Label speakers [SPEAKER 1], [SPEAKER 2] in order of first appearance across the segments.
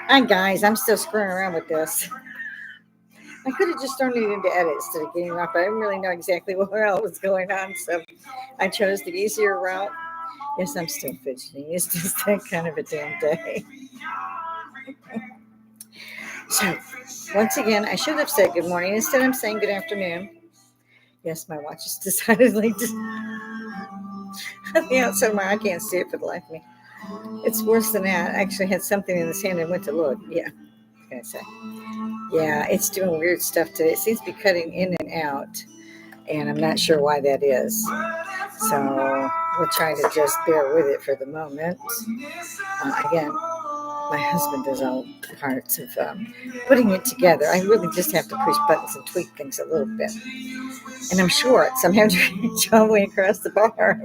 [SPEAKER 1] Hi guys, I'm still screwing around with this. I could have just thrown it into edit instead of getting off, but I didn't really know exactly what else was going on, so I chose the easier route. Yes, I'm still fidgeting. It's just that kind of a damn day. So, once again, I should have said good morning. Instead, I'm saying good afternoon. Yes, my watch is decidedly on the outside of my eye. I can't see it for the life of me. It's worse than that. I actually had something in this hand and went to look. Yeah, what can I say? Yeah, it's doing weird stuff today. It seems to be cutting in and out, and I'm not sure why that is. So we'll try to just bear with it for the moment. Again, my husband does all parts of putting it together. I really just have to push buttons and tweak things a little bit. And I'm short, so I'm having to reach all the way across the bar.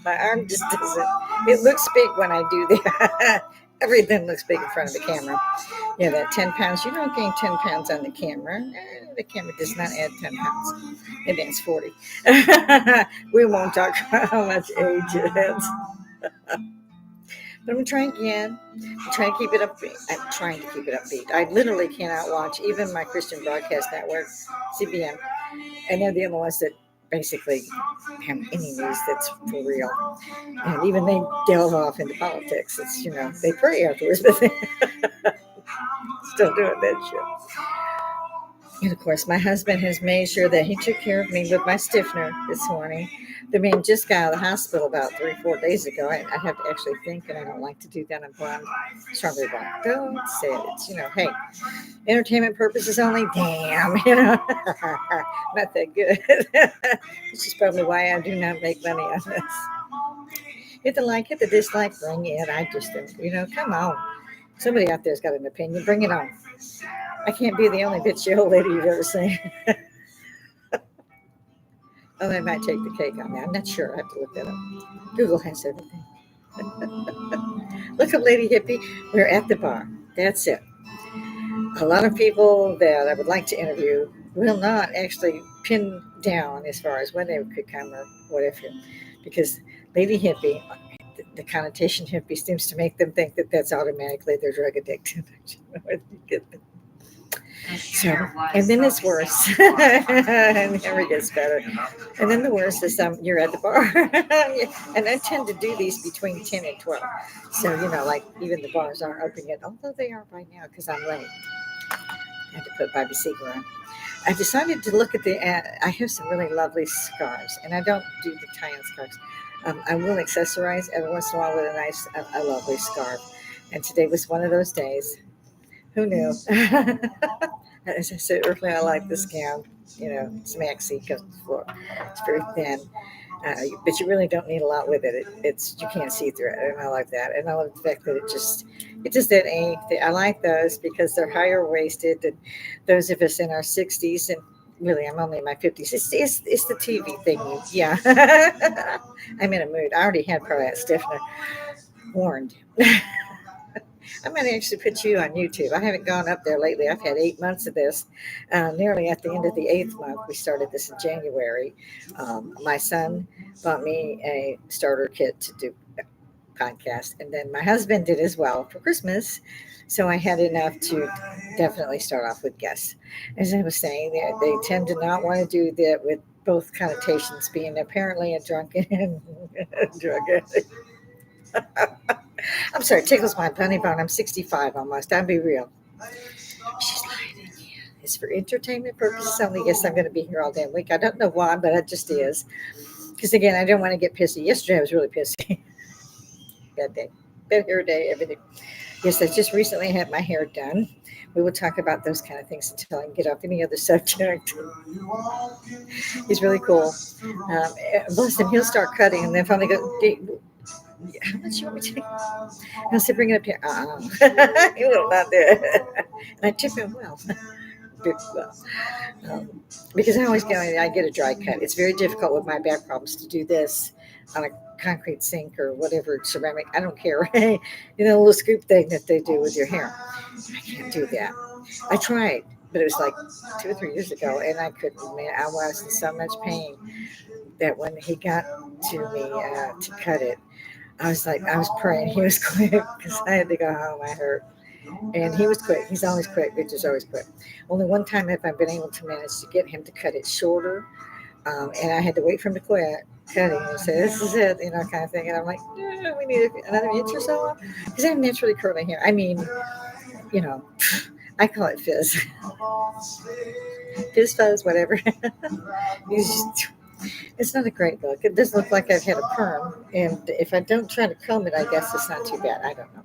[SPEAKER 1] My arm just doesn't. It looks big when I do that. Everything looks big in front of the camera. Yeah, that 10 pounds. You don't gain 10 pounds on the camera. The camera does not add 10 pounds. Maybe it's 40. We won't talk about how much age it is. But I'm trying again. I'm trying to keep it upbeat. I'm trying to keep it upbeat. I literally cannot watch even my Christian Broadcast Network, CBN, and they're the only ones that basically have any news that's for real. And even they delve off into politics. It's, they pray afterwards, but they still doing that shit. And of course, my husband has made sure that he took care of me with my stiffener this morning. The man just got out of the hospital about 3-4 days ago. I have to actually think, and I don't like to do that. I'm blonde, strawberry blonde. Don't say it. It's, hey, entertainment purposes only. Damn, not that good. Which is probably why I do not make money on this. Hit the like, hit the dislike, bring it. I just don't, come on. Somebody out there's got an opinion. Bring it on. I can't be the only bitchy old lady you've ever seen. Oh, they might take the cake on that. I'm not sure. I have to look that up. Google has everything. Look up Lady Hippy. We're at the bar. That's it. A lot of people that I would like to interview will not actually pin down as far as when they could come or whatever, because Lady Hippie, the connotation hippie seems to make them think that that's automatically their drug addiction. So, and then it's worse. It never gets better. And then the worst is you're at the bar. And I tend to do these between 10 and 12. So, like even the bars aren't open yet, although they are by now because I'm late. I had to put Bobby Seeger on. I decided to look at I have some really lovely scarves, and I don't do the tie-in scarves. I will accessorize every once in a while with a lovely scarf. And today was one of those days. Who knew? As I said earlier, I like this gown. It's maxi because it's very thin. But you really don't need a lot with it. You can't see through it, and I like that. And I love the fact that it just that ink. I like those because they're higher waisted than those of us in our 60s. And really, I'm only in my 50s. It's the TV thing. Yeah, I'm in a mood. I already had probably that stiffener. Warned. I'm going to actually put you on YouTube. I haven't gone up there lately. I've had 8 months of this. Nearly at the end of the 8th month, we started this in January. My son bought me a starter kit to do a podcast, and then my husband did as well for Christmas. So I had enough to definitely start off with guests. As I was saying, they tend to not want to do that with both connotations being apparently a drunken drug addict. I'm sorry, it tickles my bunny bone. I'm 65 almost. I'll be real. She's lying again. It's for entertainment purposes only. Yes, I'm going to be here all damn week. I don't know why, but it just is. Because again, I don't want to get pissy. Yesterday I was really pissy. Bad day. Bad hair day, everything. Yes, I just recently had my hair done. We will talk about those kind of things until I can get off any other subject. He's really cool. Bless him, he'll start cutting and then finally go, how much you want me to take? I said, bring it up here. He will not do it. And I tip him well. Because I get a dry cut. It's very difficult with my back problems to do this on a concrete sink or whatever, ceramic. I don't care. The little scoop thing that they do with your hair. I can't do that. I tried, but it was like 2 or 3 years ago, and I couldn't. Man, I was in so much pain that when he got to me to cut it, I was praying he was quick because I had to go home. I hurt. And he was quick. He's always quick. Victor's always quick. Only one time have I been able to manage to get him to cut it shorter, and I had to wait for him to quit cutting and say, "This is it," kind of thing. And I'm like, "No, we need another inch or so," because I have naturally curly hair. I mean, you know, I call it fizz, fizz fuzz, whatever. It's not a great look. It does look like I've had a perm, and if I don't try to comb it, I guess it's not too bad. I don't know.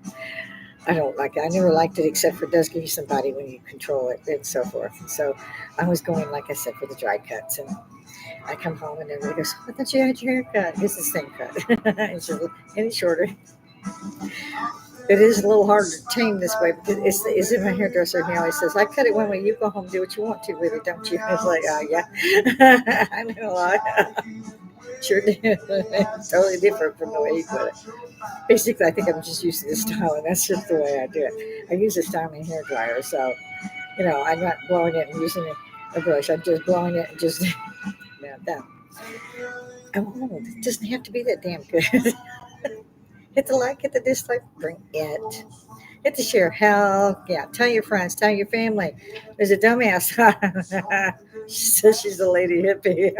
[SPEAKER 1] I don't like it. I never liked it, except for it does give you some body when you control it and so forth. And so I was going, like I said, for the dry cuts. And I come home and everybody goes, "I thought you had your hair cut." It's the same cut. It's just any shorter. It is a little hard to tame this way because it's in my hairdresser. He always says, "I cut it one way. You go home, do what you want to with it, don't you?" I was like, "Oh yeah, I know a lot." Sure did. It's totally different from the way you put it. Basically, I think I'm just used to this style, and that's just the way I do it. I use a styling hair dryer, so I'm not blowing it and using a brush. I'm just blowing it and just that. I'm old. It doesn't have to be that damn good. Hit the like, hit the dislike, bring it. Hit the share. Hell yeah. Tell your friends, tell your family. There's a dumbass. She says she's a lady hippie.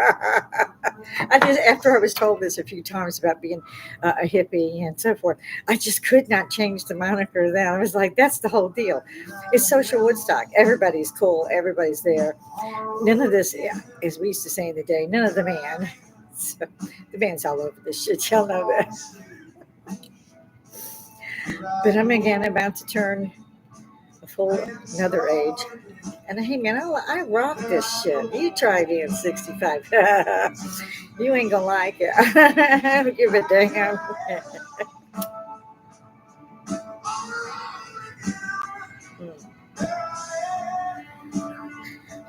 [SPEAKER 1] After I was told this a few times about being a hippie and so forth, I just could not change the moniker then. I was like, that's the whole deal. It's social Woodstock. Everybody's cool. Everybody's there. None of this, as we used to say in the day, none of the man. So, the man's all over this shit. Y'all know that. But I'm again about to turn a full another age. And hey man, I rock this shit. You try being 65. You ain't gonna like it. I don't give a damn.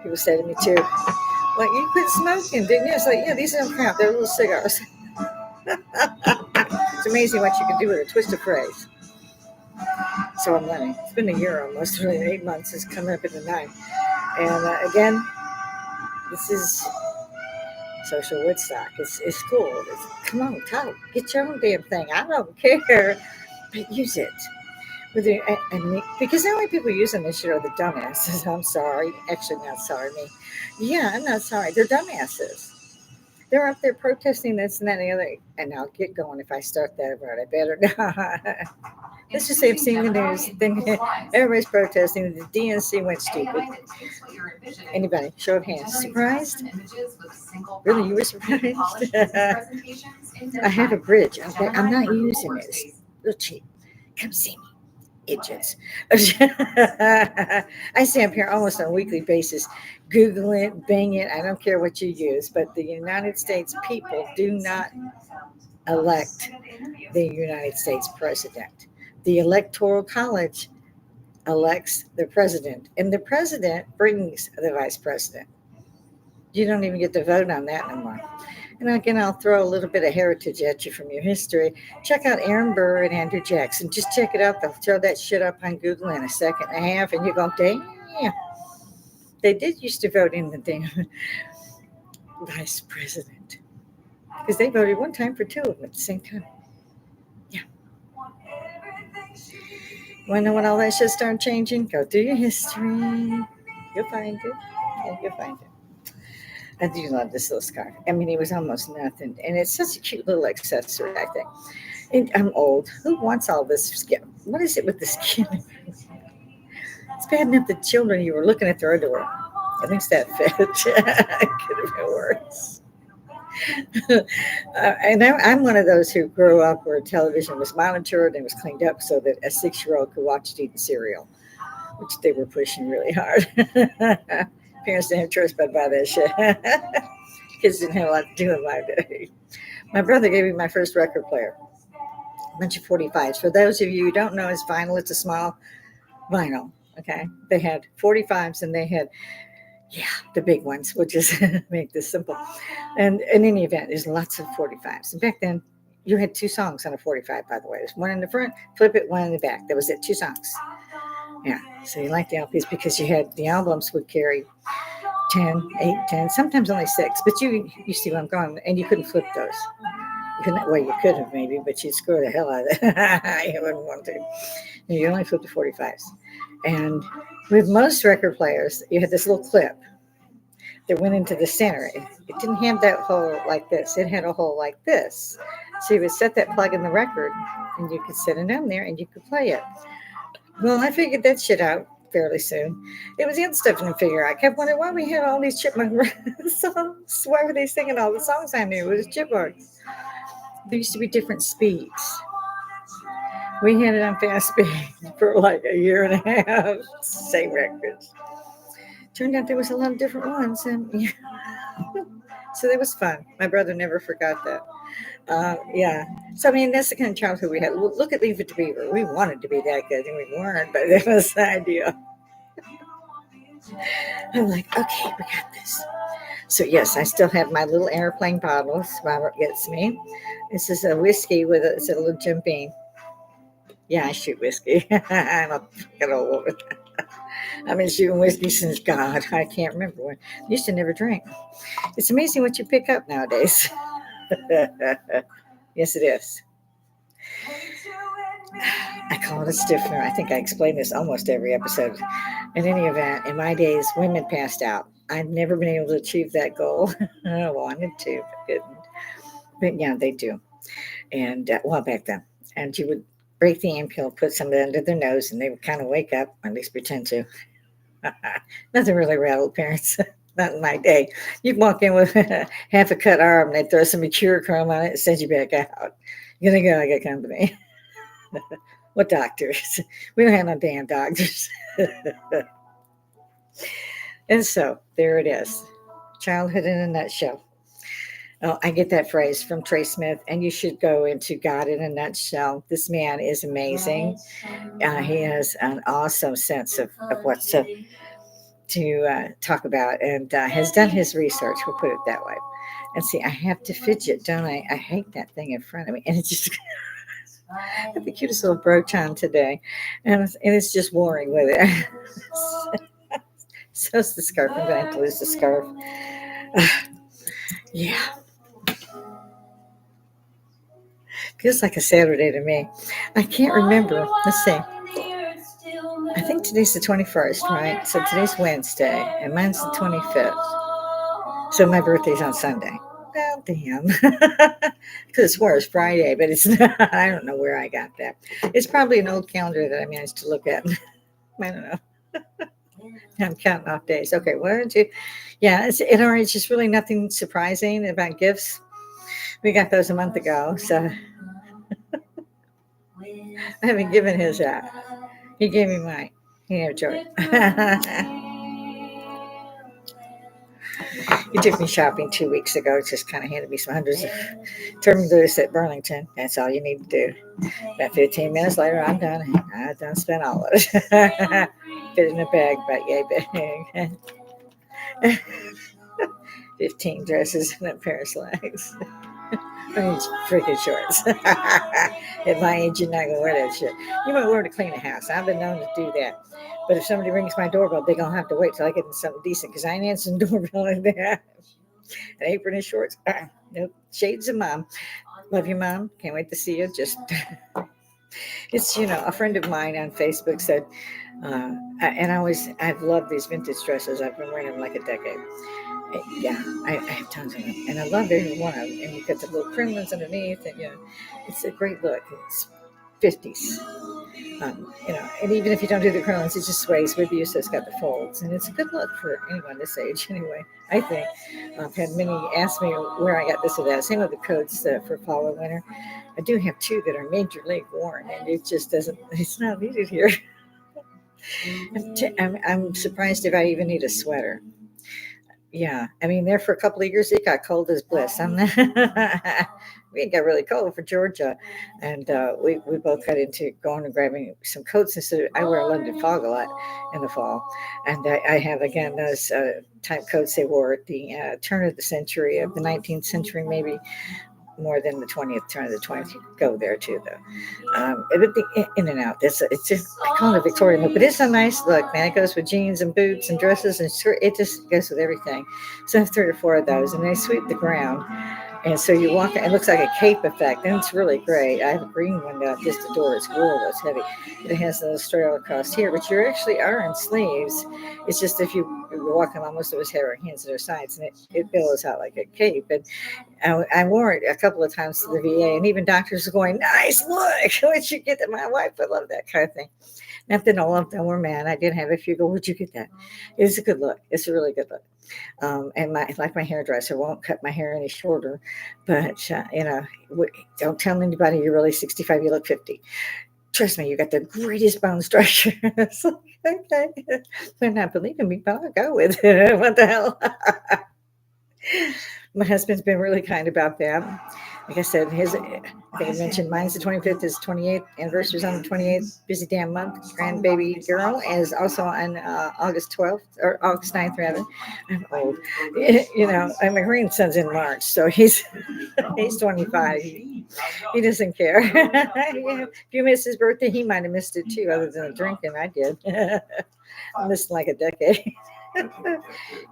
[SPEAKER 1] People say to me too, like, "You quit smoking, didn't you?" It's like, yeah, these don't count. They're little cigars. It's amazing what you can do with a twist of phrase. So I'm learning. It's been a year almost, really 8 months. It's coming up in the 9. And again, this is social Woodstock. It's cool. Come on, talk. Get your own damn thing. I don't care, but use it. Because the only people using this shit are the dumbasses. I'm sorry. Actually, not sorry, me. Yeah, I'm not sorry. They're dumbasses. They're up there protesting this and that and the other. And I'll get going if I start that road. I better not. Let's just say I've seen the news. Then everybody's protesting. The DNC went stupid. Anybody? Show of hands. Surprised? Really, you were surprised? I have a bridge. Okay, I'm not using it. It's real cheap. Come see me, idiots. I stay up here almost on a weekly basis. Google it, bang it. I don't care what you use, but the United States people do not elect the United States president. The Electoral College elects the president, and the president brings the vice president. You don't even get to vote on that no more. And again, I'll throw a little bit of heritage at you from your history. Check out Aaron Burr and Andrew Jackson. Just check it out. They'll throw that shit up on Google in a second and a half, and you go, damn. They did used to vote in the damn vice president because they voted one time for two of them at the same time. Yeah. Want to know when all that shit started changing? Go do your history. You'll find it. Yeah, you'll find it. I do love this little scarf. I mean, it was almost nothing. And it's such a cute little accessory, I think. And I'm old. Who wants all this skin? What is it with the skin? It's bad enough the children, you were looking at their underwear. At least that fit. It could have been worse. And I'm one of those who grew up where television was monitored and was cleaned up so that a 6-year-old could watch it eating cereal, which they were pushing really hard. Parents didn't have choice but buy that shit. Kids didn't have a lot to do in my day. My brother gave me my first record player, a bunch of 45s. For those of you who don't know, it's vinyl. It's a small vinyl. Okay, they had 45s and they had, the big ones. We'll just make this simple. And in any event, there's lots of 45s. And back then, you had 2 songs on a 45, by the way. There's one in the front, flip it, one in the back. That was it, 2 songs. Yeah, so you like the LPs because you had the albums would carry 10, 8, 10, sometimes only 6. But you see where I'm going, and you couldn't flip those. Well, you could have maybe, but you'd screw the hell out of it. You wouldn't want to. You only flip the 45s. And with most record players, you had this little clip that went into the center. It didn't have that hole like this. It had a hole like this. So you would set that plug in the record, and you could set it down there, and you could play it. Well, I figured that shit out fairly soon. It was the other stuff I didn't figure out. I kept wondering why we had all these chipmunk songs. Why were they singing all the songs I knew? It was chipmunks. There used to be different speeds. We had it on fast speed for like a year and a half. Same records. Turned out there was a lot of different ones, and yeah. So that was fun. My brother never forgot that. Yeah. So I mean, that's the kind of childhood we had. Look at Leave It to Beaver. We wanted to be that good, and we weren't, but that was the idea. I'm like, okay, we got this. So yes, I still have my little airplane bottles Robert gets me. This is a whiskey with it's a little Jim Beam. Yeah, I shoot whiskey. I'm a fucking old woman. I've been shooting whiskey since God. I can't remember when. I used to never drink. It's amazing what you pick up nowadays. Yes, it is. I call it a stiffener. I think I explain this almost every episode. In any event, in my days, women passed out. I've never been able to achieve that goal. I wanted to, but couldn't. But yeah, they do. And well, back then. And you would break the ampule, put some of it under their nose, and they would kind of wake up, or at least pretend to. Nothing really rattled parents. Not in my day. You'd walk in with half a cut arm, and they'd throw some mature chrome on it and send you back out. You're going to go, I got company. What doctors? We don't have no damn doctors. And so, there it is. Childhood in a nutshell. Oh, I get that phrase from Trey Smith, and you should go into God in a nutshell. This man is amazing. He has an awesome sense of what to talk about, and has done his research. We'll put it that way. And see, I have to fidget, don't I? I hate that thing in front of me, and it just I have the cutest little brooch on today, and it's just warring with it. So it's the scarf. I'm going to have to lose the scarf. Yeah. Feels like a Saturday to me. I can't remember. Let's see. I think today's the 21st, right? So today's Wednesday, and mine's the 25th. So my birthday's on Sunday. Well, damn. Because it's worse Friday, but it's not. I don't know where I got that. It's probably an old calendar that I managed to look at. I don't know. I'm counting off days. Okay, 1, 2. Yeah, in our age, it's really nothing surprising about gifts. We got those a month ago, so I haven't given his out. He gave me mine. He had a choice. He took me shopping 2 weeks ago. Just kind of handed me some hundreds of turn loose at Burlington. That's all you need to do. About 15 minutes later, I'm done. I done spent all of it. Fit in a bag, but yay big. 15 dresses and a pair of slacks. I mean, it's freaking shorts. At my age, you're not going to wear that shit. You might wear it to clean the house. I've been known to do that. But if somebody rings my doorbell, they're going to have to wait till I get in something decent because I ain't answering the doorbell like that. An apron and shorts. Nope. Shades of mom. Love you, mom. Can't wait to see you. Just, it's, a friend of mine on Facebook said, and I've loved these vintage dresses. I've been wearing them like a decade. Yeah, I have tons of them, and I love every one of them. And you've got the little crinoline underneath, and it's a great look. It's 50s, and even if you don't do the crinolines, it just sways with you, so it's got the folds, and it's a good look for anyone this age. Anyway, I think I've had many ask me where I got this or that. Same with the coats for fall and winter. I do have 2 that are major league worn, and it just doesn't. It's not needed here. I'm surprised if I even need a sweater. Yeah, I mean, there for a couple of years, it got cold as bliss. We got really cold for Georgia, and we both got into going and grabbing some coats. And so I wear a London fog a lot in the fall, and I have, again, those type coats they wore at the turn of the century, of the 19th century, maybe more than the 20th, turn of the 20th. You could go there too, though. In and out. It's just, I call it a Victorian look, but it's a nice look, man. It goes with jeans and boots and dresses and shirt. It just goes with everything. So I have 3 or 4 of those, and they sweep the ground. And so you walk, it looks like a cape effect, and it's really great. I have a green one that I just adore. It's gold, it's heavy. It has a straddle across here, but you actually are in sleeves. It's just if you're walking along, most of us have our hands at our sides, and it billows out like a cape. And I wore it a couple of times to the VA, and even doctors are going, "Nice look, where'd you get that?" My wife would love that kind of thing. Not that all of them were mad. I did have a few go, "Where'd you get that?" It's a good look. It's a really good look. And my hairdresser won't cut my hair any shorter, but don't tell anybody you're really 65. You look 50. Trust me, you got the greatest bone structure. It's like, okay, they're not believing me, but I'll go with it. What the hell? My husband's been really kind about that. Like I said, I think I mentioned mine's the 25th, his 28th anniversary is on the 28th. Busy damn month. Grandbaby girl is also on August 12th, or August 9th, rather. I'm old. And my grandson's in March, so he's 25. He doesn't care. If you miss his birthday, he might have missed it too, other than the drinking I did. I missed like a decade.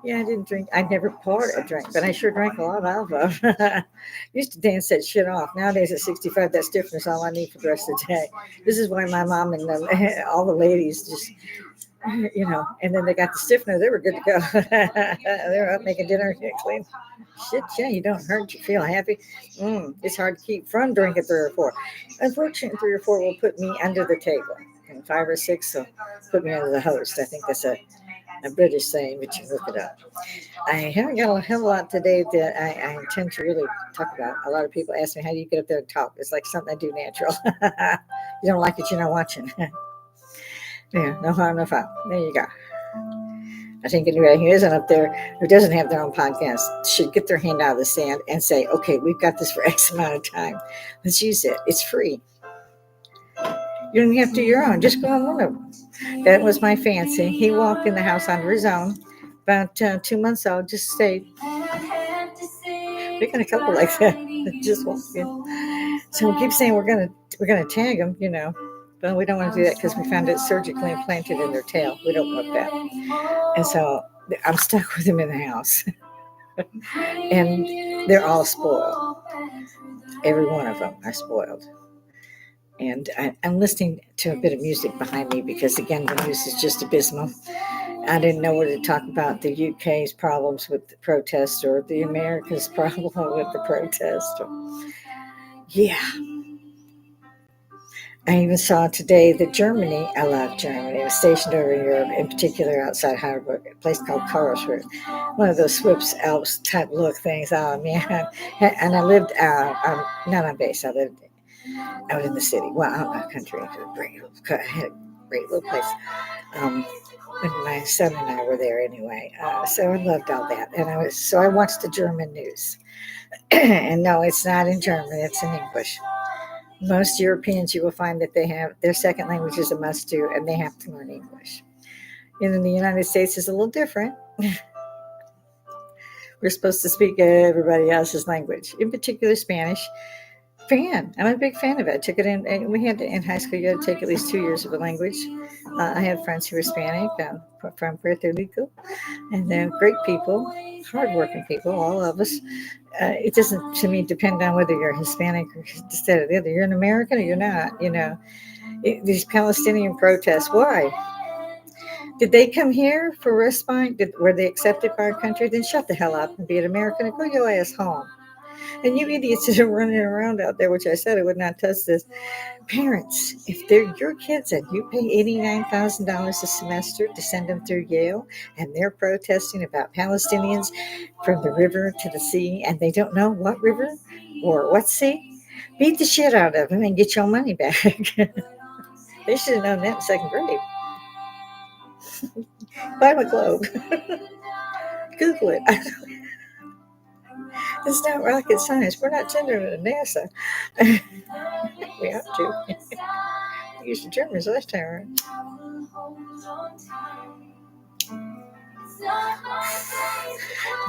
[SPEAKER 1] Yeah, I didn't drink. I never poured a drink, but I sure drank a lot of them. Used to dance that shit off. Nowadays at 65, that's different. It's all I need for the rest of the day. This is why my mom and all the ladies just, and then they got the stiffener. They were good to go. They were up making dinner, clean. Shit, yeah, you don't hurt. You feel happy. It's hard to keep from drinking 3 or 4. Unfortunately, 3 or 4 will put me under the table, and 5 or 6 will put me under the host. I think that's a British saying, but you look it up. I haven't got a hell of a lot today that I intend to really talk about. A lot of people ask me, how do you get up there and talk? It's like something I do natural. You don't like it, you're not watching. Yeah, no harm, no foul. There you go. I think anybody who isn't up there, who doesn't have their own podcast, should get their hand out of the sand and say, okay, we've got this for X amount of time. Let's use it. It's free. You don't have to do your own. Just go on one of them. That was my fancy. He walked in the house under his own. About 2 months old, just stayed. We got a couple like that. Just walked in. So we keep saying we're gonna tag them, but we don't want to do that because we found it surgically implanted in their tail. We don't want that, and so I'm stuck with them in the house, and they're all spoiled. Every one of them are spoiled. And I'm listening to a bit of music behind me because, again, the news is just abysmal. I didn't know whether to talk about the UK's problems with the protest or the America's problem with the protest. Yeah. I even saw today that Germany, I love Germany, I was stationed over in Europe, in particular outside Heidelberg, a place called Karlsruhe, one of those Swiss Alps type look things. Oh, man. And I lived not on base, I lived out in the city. Well, out in the country. I had a great little place. And my son and I were there anyway. So I loved all that. And I watched the German news. And no, it's not in German, it's in English. Most Europeans, you will find that they have their second language is a must do, and they have to learn English. And in the United States, it's a little different. We're supposed to speak everybody else's language, in particular Spanish. I'm a big fan of it. I took it in, we had to, in high school, you had to take at least 2 years of a language. I have friends who are Hispanic, from Puerto Rico, and they're great people, hardworking people, all of us. It doesn't, to me, depend on whether you're Hispanic or instead of the other. You're an American or you're not, These Palestinian protests, why? Did they come here for respite? Were they accepted by our country? Then shut the hell up and be an American and go your ass home. And you idiots that are running around out there, which I said I would not touch this. Parents, if they're your kids and you pay $89,000 a semester to send them through Yale, and they're protesting about Palestinians from the river to the sea, and they don't know what river or what sea, beat the shit out of them and get your money back. They should have known that in second grade. Buy my globe. Google it. It's not rocket science. We're not sending it to NASA. We have to. We used the Germans last time, right?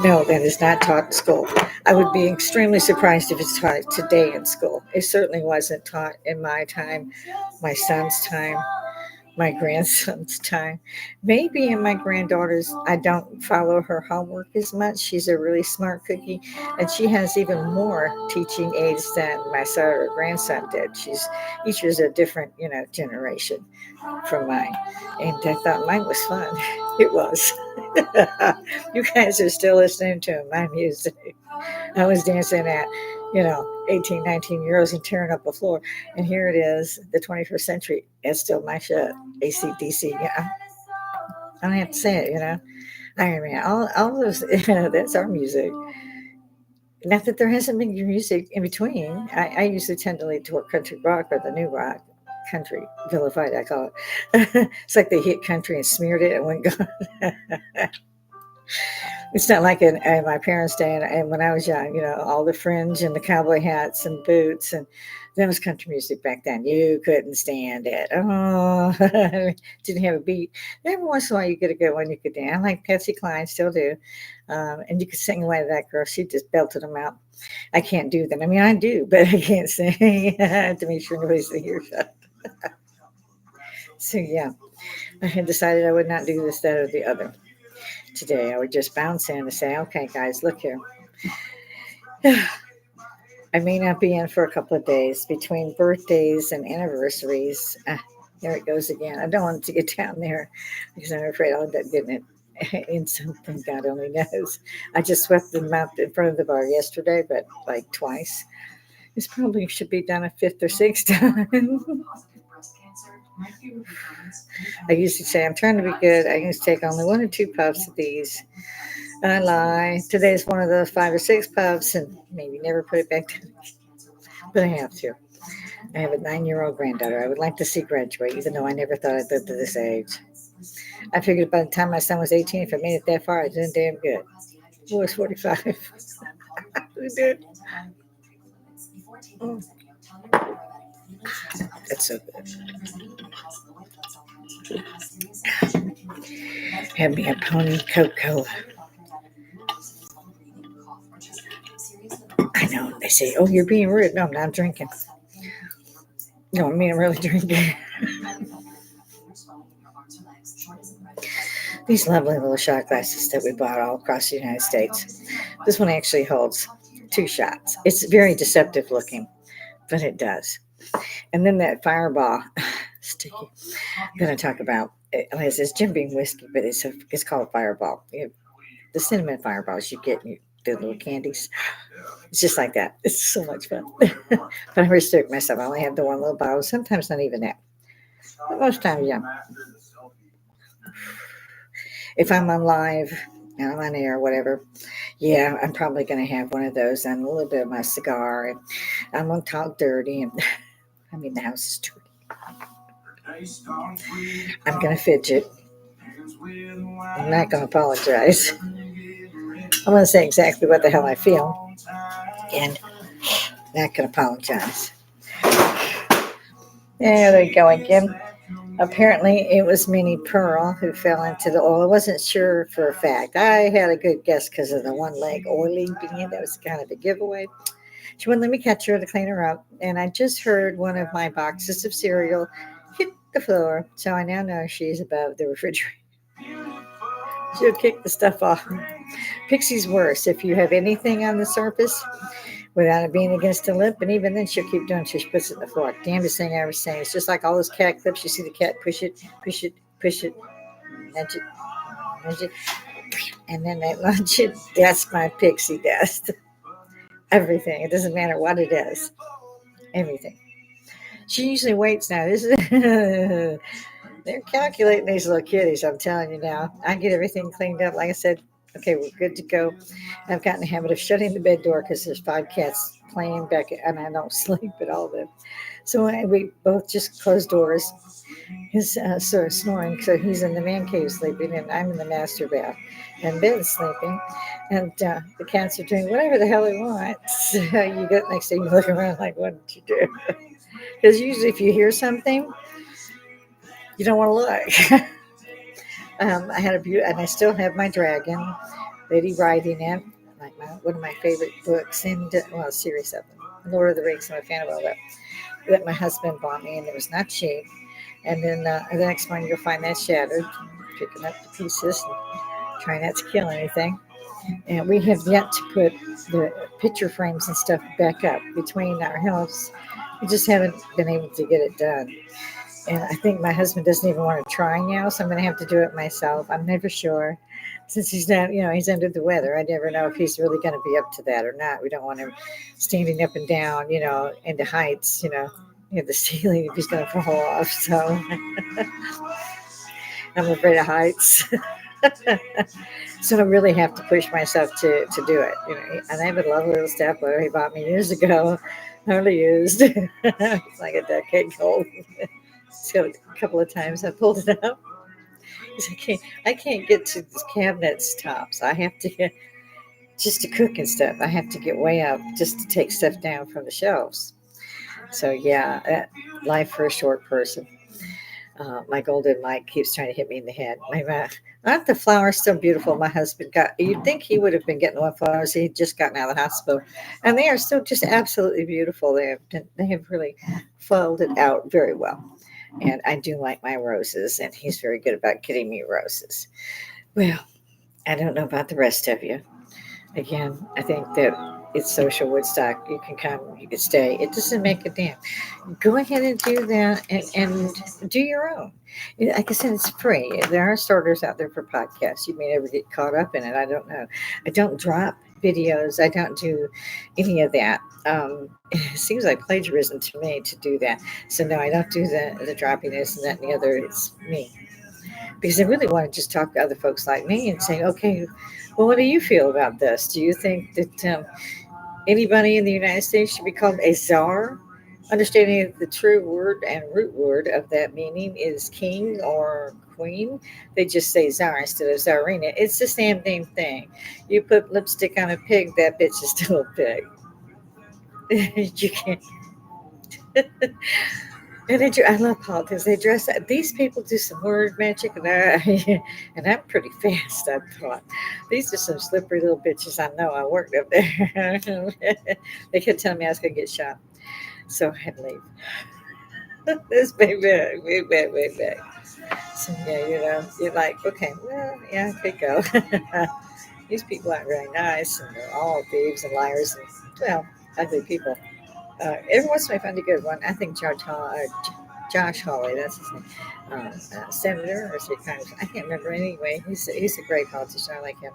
[SPEAKER 1] No, that is not taught in school. I would be extremely surprised if it's taught today in school. It certainly wasn't taught in my time, my son's time. my grandson's time. Maybe in my granddaughter's, I don't follow her homework as much. She's a really smart cookie, and she has even more teaching aids than my son or grandson did. She's each is a different, generation from mine, and I thought mine was fun. It was. You guys are still listening to my music. I was dancing at, 18, 19 years and tearing up the floor. And here it is, the 21st century. It's still my shit. ACDC. Yeah. I don't have to say it. Iron Man. All those, that's our music. Not that there hasn't been music in between. I usually tend to lean toward country rock or the new rock. Country, vilified, I call it. It's like they hit country and smeared it and went gone. It's not like in my parents' day and when I was young, all the fringe and the cowboy hats and boots. And that was country music back then. You couldn't stand it. Oh, didn't have a beat. Every once in a while you get a good one you could dance. I like Patsy Cline, still do. And you could sing away to that girl. She just belted them out. I can't do that. I mean, I do, but I can't sing to make sure nobody's earshot. So, yeah, I had decided I would not do this, that, or the other. Today, I would just bounce in and say, okay, guys, look here. I may not be in for a couple of days between birthdays and anniversaries. There it goes again. I don't want it to get down there because I'm afraid I'll end up getting it in something God only knows. I just swept them out in front of the bar yesterday, but like twice. This probably should be done a fifth or sixth time. I used to say, I'm trying to be good. I used to take only 1 or 2 puffs of these. I lie. Today's one of the 5 or 6 puffs and maybe never put it back down. But I have to. I have a 9-year-old granddaughter. I would like to see graduate, even though I never thought I'd live to this age. I figured by the time my son was 18, if I made it that far, I was doing damn good. Who was 45? Who did? Oh. That's so good. Have me a pony Coca-Cola. I know. They say, oh, you're being rude. No, I'm not drinking. No, I mean, I'm really drinking. These lovely little shot glasses that we bought all across the United States. This one actually holds 2 shots. It's very deceptive looking, but it does. And then that Fireball sticky that I talk about. It's Jim Beam whiskey, but it's called Fireball. The cinnamon fireballs you get in the little candies. It's just like that. It's so much fun. But I restrict myself. I only have the one little bottle. Sometimes not even that. But most times, yeah. If I'm on live and I'm on air or whatever, yeah, I'm probably going to have one of those and a little bit of my cigar. And I'm going to talk dirty. And I mean, the house is dirty. I'm going to fidget. I'm not going to apologize. I'm going to say exactly what the hell I feel. And not going to apologize. There we go again. Apparently, it was Minnie Pearl who fell into the oil. I wasn't sure for a fact. I had a good guess because of the one leg oily being. That was kind of a giveaway. She wouldn't let me catch her to clean her up. And I just heard one of my boxes of cereal hit the floor. So I now know she's above the refrigerator. She'll kick the stuff off. Pixie's worse. If you have anything on the surface without it being against the lip, and even then she'll keep doing it. She puts it in the fork. Damnedest thing I ever seen. It's just like all those cat clips. You see the cat push it, nudge it, nudge it, and then they lunge it. That's my Pixie dust. Everything. It doesn't matter what it is. Everything. She usually waits now. This is they're calculating these little kitties. I'm telling you now. I get everything cleaned up. Like I said, okay, we're good to go. I've gotten the habit of shutting the bed door because there's 5 cats playing back, and I don't sleep at all of them. So we both just close doors. He's sort of snoring, so he's in the man cave sleeping, and I'm in the master bath, and Ben's sleeping, and the cats are doing whatever the hell they want. So you get next thing you look around like, what did you do? Because usually if you hear something, you don't want to look. I had and I still have my dragon, Lady Riding it, like one of my favorite books, and series of them. Lord of the Rings. I'm a fan of all that my husband bought me, and it was not cheap. And then the next morning you'll find that shattered, picking up the pieces and trying not to kill anything. And we have yet to put the picture frames and stuff back up between our house. We just haven't been able to get it done. And I think my husband doesn't even want to try now, so I'm going to have to do it myself. I'm never sure. Since he's not, he's under the weather, I never know if he's really going to be up to that or not. We don't want him standing up and down, into heights, near the ceiling if he's going to fall off. So I'm afraid of heights. So I really have to push myself to do it. And I have a lovely little stepladder he bought me years ago, hardly used. It's like a decade old. So a couple of times I pulled it up. 'Cause I can't get to the cabinets tops. I have to get just to cook and stuff. I have to get way up just to take stuff down from the shelves. So yeah, life for a short person. My golden Mike keeps trying to hit me in the head. Aren't the flowers so beautiful? My husband got. You'd think he would have been getting the flowers. He had just gotten out of the hospital, and they are still just absolutely beautiful. They have really folded out very well. And I do like my roses, and he's very good about getting me roses. Well, I don't know about the rest of you. Again, I think that it's social Woodstock. You can come, you can stay. It doesn't make a damn. Go ahead and do that and do your own. Like I said, it's free. There are starters out there for podcasts. You may never get caught up in it. I don't know. I don't drop videos. I don't do any of that. It seems like plagiarism to me to do that. So no, I don't do the dropping this and that and the other. It's me because I really want to just talk to other folks like me and say, okay, well, what do you feel about this? Do you think that anybody in the United States should be called a czar? Understanding the true word and root word of that meaning is king or queen. They just say czar instead of czarina. It's the same damn thing. You put lipstick on a pig, that bitch is still a pig. You can't. And I love politics. They dress up. These people do some word magic, and I'm pretty fast. I thought these are some slippery little bitches. I know. I worked up there. They kept telling me I was going to get shot, so I had to leave. This way back, way back, way back. So yeah, you're like, okay, well, yeah, I could go. These people aren't very nice, and they're all thieves and liars, and well, ugly people. Every once in a while, I find a good one. I think Josh Hawley, that's his name, senator or is he kind of? I can't remember anyway. He's a great politician. I like him,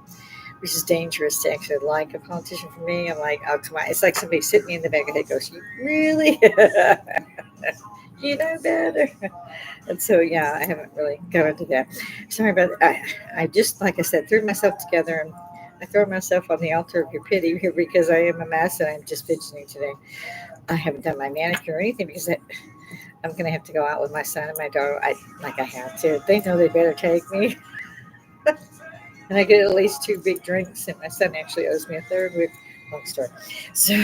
[SPEAKER 1] which is dangerous to actually like a politician. For me, I'm like, oh come on, it's like somebody sitting me in the back of the head goes, you really, you know better. And so yeah, I haven't really got into that. Sorry about that. I just like I said, threw myself together and. I throw myself on the altar of your pity here because I am a mess and I'm just fidgeting today. I haven't done my manicure or anything because I'm going to have to go out with my son and my daughter. I have to. They know they better take me. And I get at least two big drinks, and my son actually owes me a third. With long story. So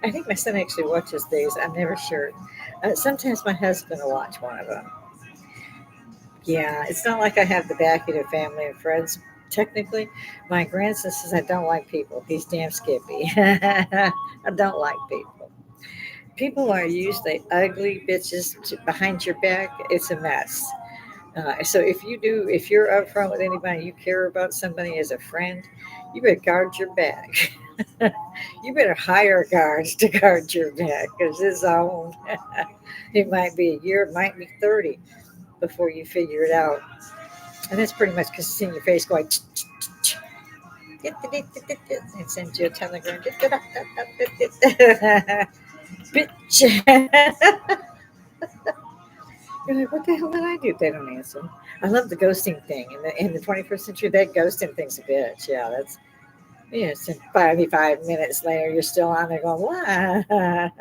[SPEAKER 1] I think my son actually watches these. I'm never sure. Sometimes my husband will watch one of them. Yeah, it's not like I have the backing of family and friends. Technically, my grandson says I don't like people. He's damn skippy. I don't like people. People are usually ugly bitches behind your back. It's a mess. So if you're upfront with anybody, you care about somebody as a friend, you better guard your back. You better hire guards to guard your back because it's on. It might be a year, it might be 30 before you figure it out. And that's pretty much because it's in your face going, and sends you a telegram. Bitch. You're like, what the hell did I do? They don't answer. I love the ghosting thing. In the 21st century, that ghosting thing's a bitch. Yeah, that's, it's 55 minutes later, you're still on there going, why?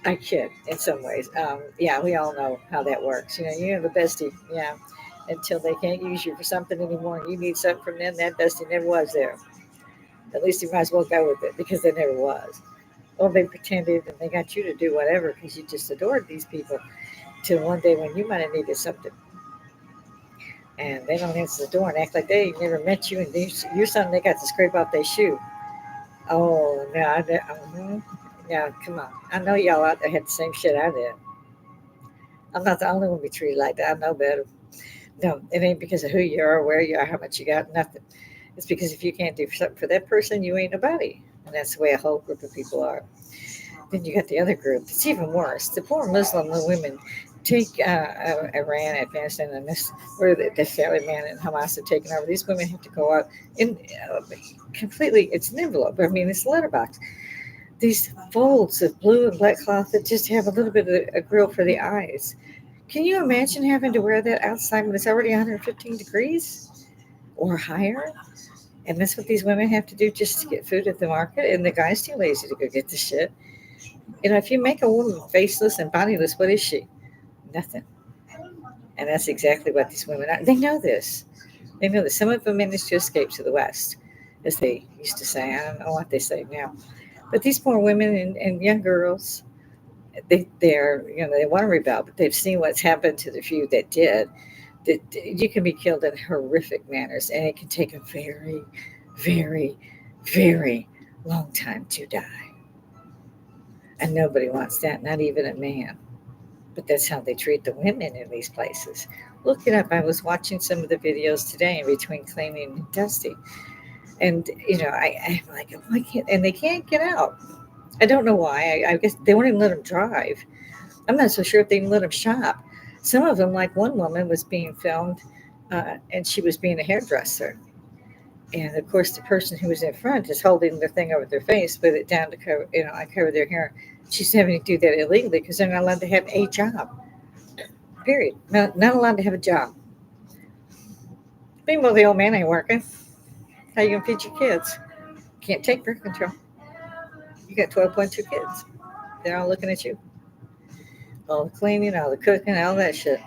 [SPEAKER 1] I kid in some ways. Yeah, we all know how that works. You have a bestie. Yeah. Until they can't use you for something anymore and you need something from them, that bestie never was there. At least you might as well go with it because there never was. Well, they pretended and they got you to do whatever because you just adored these people till one day when you might have needed something and they don't answer the door and act like they never met you and you're something they got to scrape off their shoe. Oh, no. Yeah, come on. I know y'all out there had the same shit I did. I'm not the only one be treated like that. I know better. No, it ain't because of who you are, where you are, how much you got, nothing. It's because if you can't do something for that person, you ain't nobody. And that's the way a whole group of people are. Then you got the other group. It's even worse. The poor Muslim women take Iran, Afghanistan, and this, where the Taliban and Hamas have taken over. These women have to go out in completely, it's an envelope. I mean, it's a letterbox. These folds of blue and black cloth that just have a little bit of a grill for the eyes. Can you imagine having to wear that outside when it's already 115 degrees or higher? And that's what these women have to do just to get food at the market. And the guy's too lazy to go get the shit. If you make a woman faceless and bodiless, what is she? Nothing. And that's exactly what these women are. They know this. They know that some of them managed to escape to the West, as they used to say. I don't know what they say now. But these poor women and young girls, they're, they want to rebel, but they've seen what's happened to the few that did. That you can be killed in horrific manners, and it can take a very, very, very long time to die. And nobody wants that, not even a man. But that's how they treat the women in these places. Look it up. I was watching some of the videos today in between cleaning and dusting. And, I'm like, why can't, and they can't get out. I don't know why. I guess they won't even let them drive. I'm not so sure if they even let them shop. Some of them, like one woman was being filmed, and she was being a hairdresser. And of course, the person who was in front is holding the thing over their face with it down to cover, I cover their hair. She's having to do that illegally because they're not allowed to have a job. Period. Not allowed to have a job. Meanwhile, the old man ain't working. How you gonna feed your kids? Can't take birth control. You got 12.2 kids. They're all looking at you. All the cleaning, all the cooking, all that shit.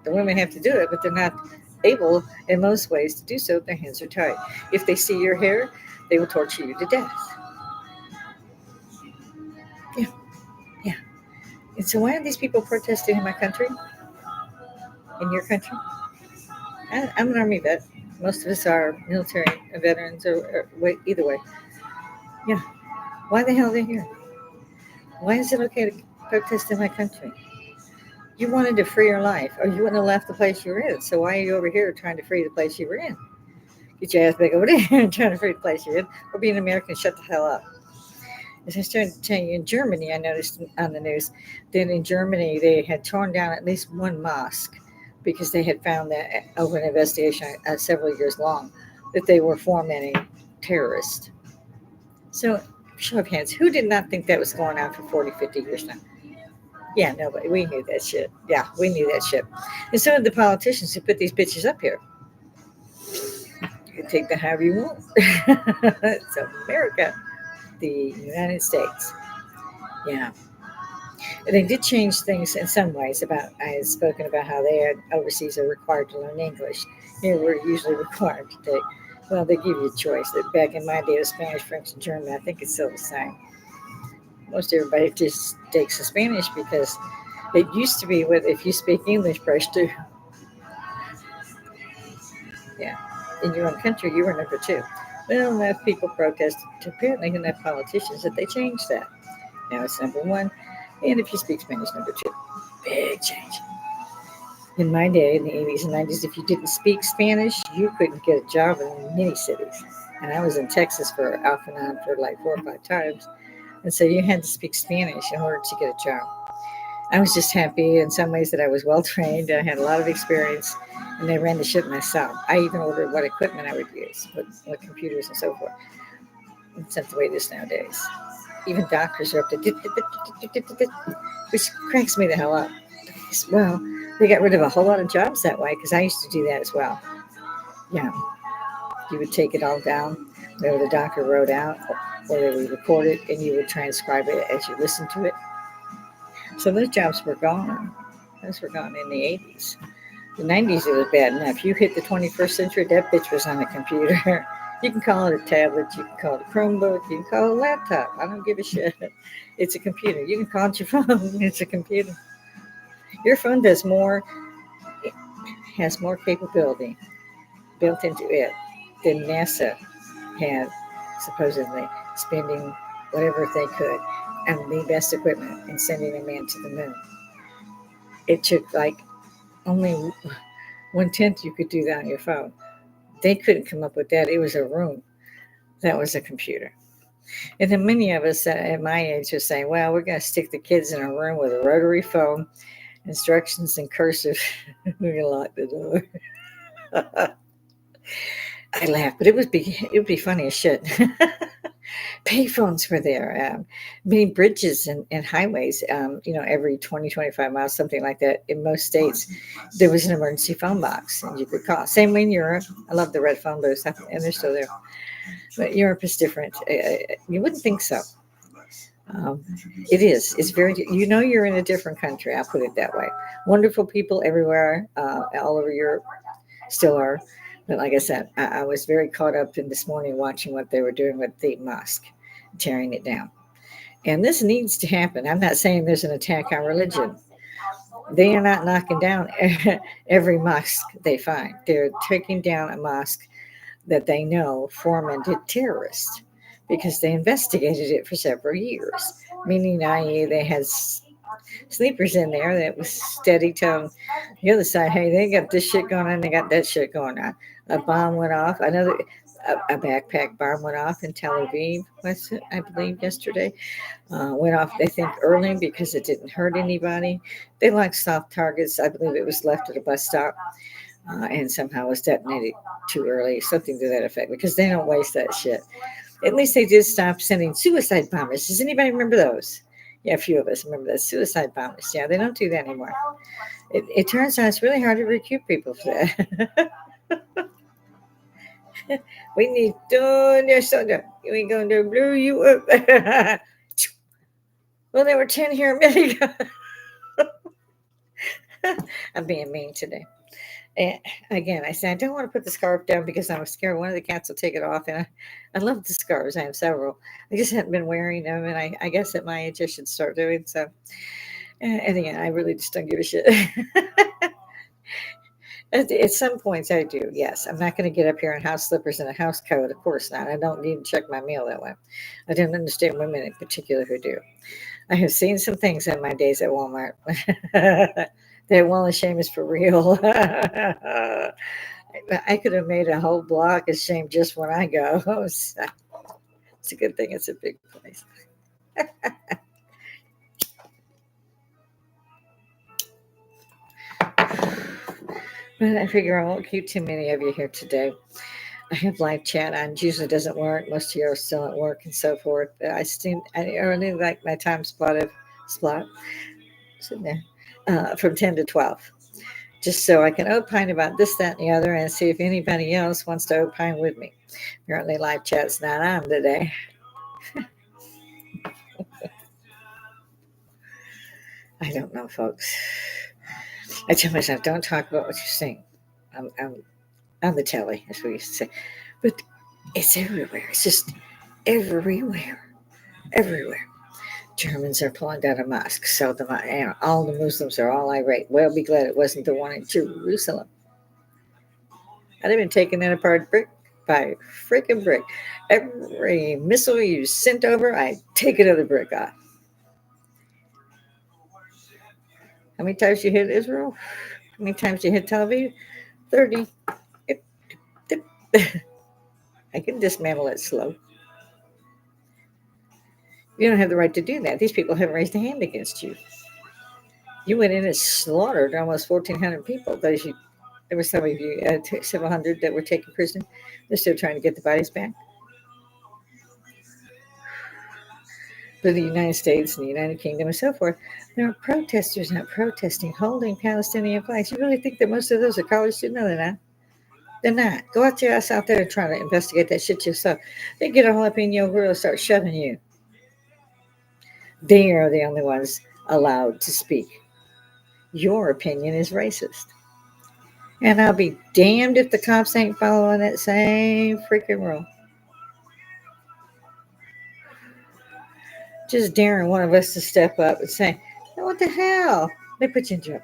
[SPEAKER 1] The women have to do it, but they're not able in most ways to do so. Their hands are tied. If they see your hair, they will torture you to death. Yeah, yeah. And so why are these people protesting in my country? In your country? I'm an army vet. Most of us are military veterans, or either way. Yeah. Why the hell are they here? Why is it okay to protest in my country? You wanted to free your life, or you wouldn't have left the place you were in. So why are you over here trying to free the place you were in? Get your ass back over there and trying to free the place you're in, or be an American, shut the hell up. As I started to tell you, in Germany, I noticed on the news that in Germany they had torn down at least one mosque because they had found that over an investigation several years long that they were fomenting terrorists. So, show of hands, who did not think that was going on for 40, 50 years now? Yeah, nobody. We knew that shit. Yeah, we knew that shit. And so did the politicians who put these bitches up here. You can take that however you want. It's America, the United States. Yeah. They did change things in some ways. I had spoken about how they had overseas are required to learn English. Here we're usually required to take. Well, they give you a choice. That back in my day, it was Spanish, French, and German. I think it's still the same. Most everybody just takes the Spanish because it used to be with if you speak English, press two. Yeah, in your own country, you were number two. Well, enough people protested. Apparently, enough politicians that they changed that. Now it's number one, and if you speak Spanish, number two. Big change. In my day, in the 80s and 90s, if you didn't speak Spanish, you couldn't get a job in many cities. And I was in Texas for off and on for like 4 or 5 times. And so you had to speak Spanish in order to get a job. I was just happy in some ways that I was well trained. I had a lot of experience, and I ran the ship myself. I even ordered what equipment I would use, what computers and so forth. It's not the way it is nowadays. Even doctors are up to, which cracks me the hell up. Well, they got rid of a whole lot of jobs that way because I used to do that as well. Yeah, you would take it all down, whatever the doctor wrote out, or they would record it, and you would transcribe it as you listened to it. So those jobs were gone. Those were gone in the 80s. The 90s, it was bad enough. You hit the 21st century, that bitch was on a computer. You can call it a tablet, you can call it a Chromebook, you can call it a laptop. I don't give a shit. It's a computer. You can call it your phone. It's a computer. Your phone does more, has more capability built into it than NASA had, supposedly, spending whatever they could and the best equipment in sending a man to the moon. It took like only 1/10 you could do that on your phone. They couldn't come up with that. It was a room that was a computer. And then many of us at my age are saying, well, we're going to stick the kids in a room with a rotary phone, instructions in cursive. We're going to lock the door. I laugh, but it would be funny as shit. Payphones were there, many bridges and highways, every 20, 25 miles, something like that. In most states, there was an emergency phone box and you could call. Same way in Europe. I love the red phone booths, and they're still there. But Europe is different. You wouldn't think so. Um, it is. It's very, you're in a different country. I'll put it that way. Wonderful people everywhere, all over Europe, still are. But like I said, I was very caught up in this morning watching what they were doing with the mosque, tearing it down. And this needs to happen. I'm not saying there's an attack on religion. They are not knocking down every mosque they find. They're taking down a mosque that they know fomented terrorists because they investigated it for several years, meaning, i.e., they had sleepers in there that was steady telling the other side, hey, they got this shit going on, they got that shit going on. A bomb went off, a backpack bomb went off in Tel Aviv, was it, I believe, yesterday. Went off, they think, early because it didn't hurt anybody. They like soft targets. I believe it was left at a bus stop and somehow was detonated too early, something to that effect, because they don't waste that shit. At least they did stop sending suicide bombers. Does anybody remember those? Yeah, a few of us remember those suicide bombers. Yeah, they don't do that anymore. It turns out it's really hard to recruit people for that. We need thunder, thunder. We're going to blow you up. Well, there were 10 here a minute ago. I'm being mean today. And again, I said, I don't want to put the scarf down because I'm scared one of the cats will take it off. And I love the scarves. I have several. I just haven't been wearing them. And I guess at my age, I should start doing so. And again, I really just don't give a shit. At some points, I do. Yes, I'm not going to get up here in house slippers and a house coat. Of course not. I don't need to check my mail that way. I don't understand women in particular who do. I have seen some things in my days at Walmart. That wall of shame is for real. I could have made a whole block of shame just when I go. So it's a good thing it's a big place. But I figure I won't keep too many of you here today. I have live chat on. It usually doesn't work. Most of you are still at work and so forth. But I really like my time slot sitting there from 10 to 12. Just so I can opine about this, that, and the other, and see if anybody else wants to opine with me. Apparently, live chat's not on today. I don't know, folks. I tell myself, don't talk about what you're saying. I'm on the telly, as we used to say. But it's everywhere. It's just everywhere. Everywhere. Germans are pulling down a mosque. So all the Muslims are all irate. Well, be glad it wasn't the one in Jerusalem. I'd have been taking that apart brick by freaking brick. Every missile you sent over, I'd take another brick off. How many times you hit Israel? How many times you hit Tel Aviv? 30. I can dismantle it slow. You don't have the right to do that. These people haven't raised a hand against you. You went in and slaughtered almost 1,400 people. There were some of you, several hundred that were taken prisoner. They're still trying to get the bodies back. But the United States and the United Kingdom and so forth, there are protesters not protesting, holding Palestinian flags. You really think that most of those are college students? No, they're not. They're not. Go out your ass out there and try to investigate that shit yourself. They get all up in your grill and start shoving you. They are the only ones allowed to speak. Your opinion is racist. And I'll be damned if the cops ain't following that same freaking rule. Just daring one of us to step up and say, what the hell? They put you in jail.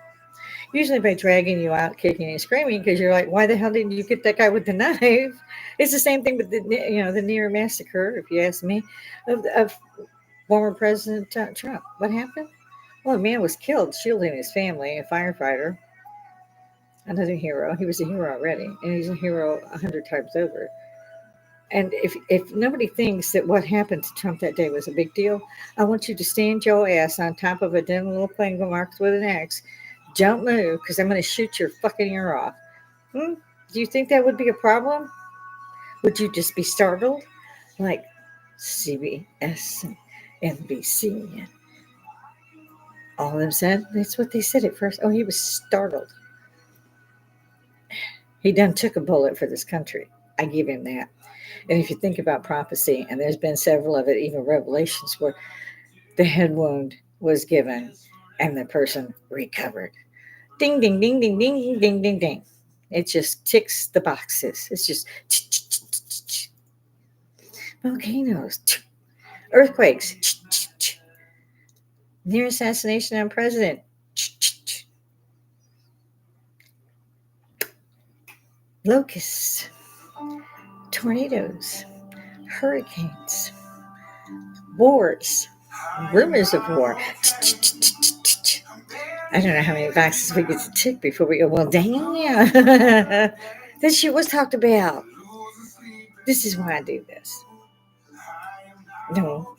[SPEAKER 1] Usually by dragging you out, kicking and screaming, because you're like, why the hell didn't you get that guy with the knife? It's the same thing with the near massacre, if you ask me, of former President Trump. What happened? Well, a man was killed shielding his family, a firefighter, another hero. He was a hero already, and he's a hero 100 times over. And if nobody thinks that what happened to Trump that day was a big deal, I want you to stand your ass on top of a dim little plane marked with an X. Don't move, because I'm going to shoot your fucking ear off. Hmm? Do you think that would be a problem? Would you just be startled? Like CBS and NBC and all of them said? That's what they said at first. Oh, he was startled. He done took a bullet for this country. I give him that. And if you think about prophecy, and there's been several of it, even Revelations, where the head wound was given and the person recovered. Ding, ding, ding, ding, ding, ding, ding, ding. It just ticks the boxes. It's just volcanoes, earthquakes, near assassination of president, locusts, tornadoes, hurricanes, wars, rumors of war. I don't know how many boxes we get to tick before we go, well, damn. This shit was talked about. This is why I do this. No,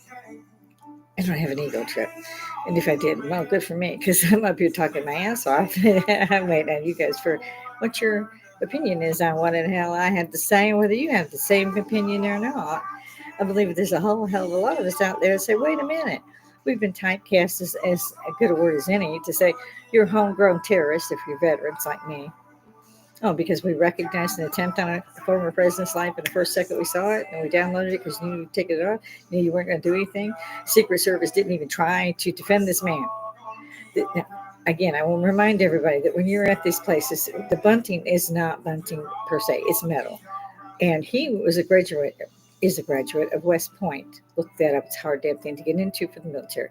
[SPEAKER 1] I don't have an ego trip. And if I did, well, good for me, because I'm up here talking my ass off. I'm waiting on you guys for what your opinion is on what in hell I have to say, and whether you have the same opinion or not. I believe there's a whole hell of a lot of us out there that say, wait a minute. We've been typecast as a good a word as any to say you're a homegrown terrorist if you're veterans like me. Oh, because we recognized an attempt on a former president's life in the first second we saw it, and we downloaded it because you knew you'd take it off, you knew you weren't going to do anything. Secret Service didn't even try to defend this man. Now, again, I will remind everybody that when you're at these places, the bunting is not bunting per se; it's metal. And he was is a graduate of West Point. Look that up; it's a hard damn thing to get into for the military.